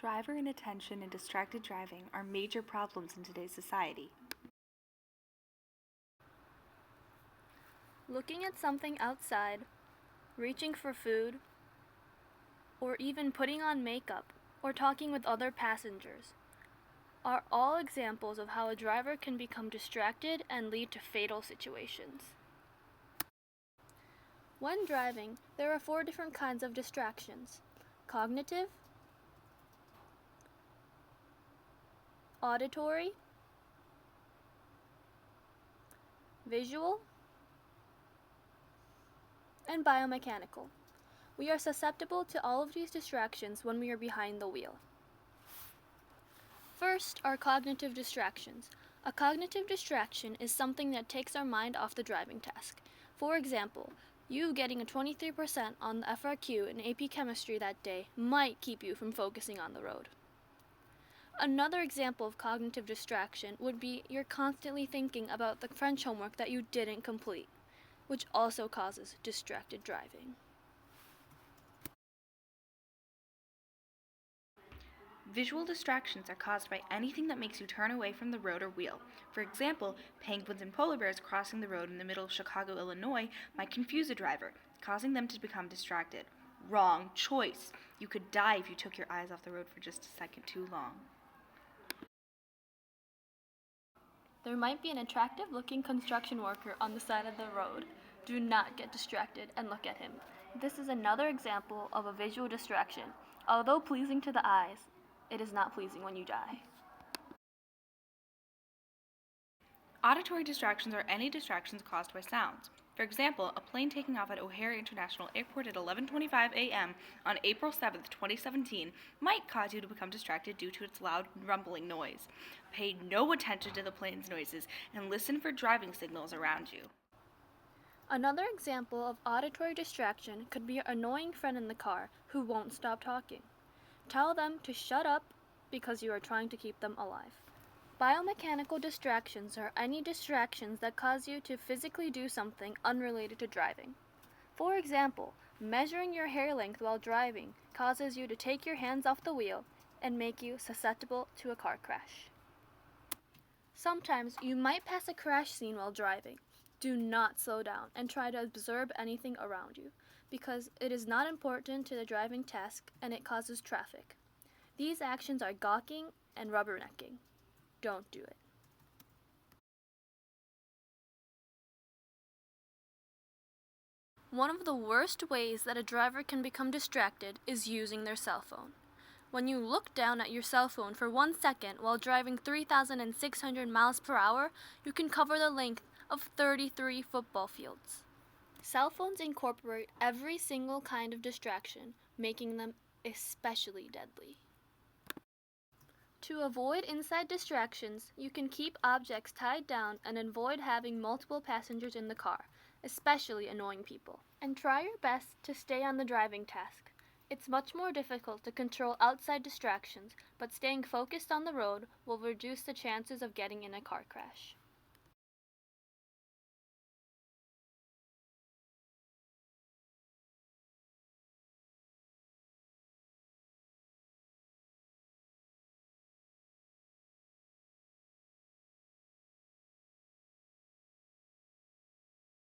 Driver inattention and distracted driving are major problems in today's society. Looking at something outside, reaching for food, or even putting on makeup or talking with other passengers are all examples of how a driver can become distracted and lead to fatal situations. When driving, there are 4 different kinds of distractions: cognitive, auditory, visual, and biomechanical. We are susceptible to all of these distractions when we are behind the wheel. First are cognitive distractions. A cognitive distraction is something that takes our mind off the driving task. For example, you getting a 23% on the FRQ in AP Chemistry that day might keep you from focusing on the road. Another example of cognitive distraction would be you're constantly thinking about the French homework that you didn't complete, which also causes distracted driving. Visual distractions are caused by anything that makes you turn away from the road or wheel. For example, penguins and polar bears crossing the road in the middle of Chicago, Illinois might confuse a driver, causing them to become distracted. Wrong choice. You could die if you took your eyes off the road for just a second too long. There might be an attractive-looking construction worker on the side of the road. Do not get distracted and look at him. This is another example of a visual distraction. Although pleasing to the eyes, it is not pleasing when you die. Auditory distractions are any distractions caused by sounds. For example, a plane taking off at O'Hare International Airport at 11:25 a.m. on April 7, 2017 might cause you to become distracted due to its loud rumbling noise. Pay no attention to the plane's noises and listen for driving signals around you. Another example of auditory distraction could be your annoying friend in the car who won't stop talking. Tell them to shut up because you are trying to keep them alive. Biomechanical distractions are any distractions that cause you to physically do something unrelated to driving. For example, measuring your hair length while driving causes you to take your hands off the wheel and make you susceptible to a car crash. Sometimes you might pass a crash scene while driving. Do not slow down and try to observe anything around you, because it is not important to the driving task and it causes traffic. These actions are gawking and rubbernecking. Don't do it. One of the worst ways that a driver can become distracted is using their cell phone. When you look down at your cell phone for 1 second while driving 3,600 miles per hour, you can cover the length of 33 football fields. Cell phones incorporate every single kind of distraction, making them especially deadly. To avoid inside distractions, you can keep objects tied down and avoid having multiple passengers in the car, especially annoying people. And try your best to stay on the driving task. It's much more difficult to control outside distractions, but staying focused on the road will reduce the chances of getting in a car crash.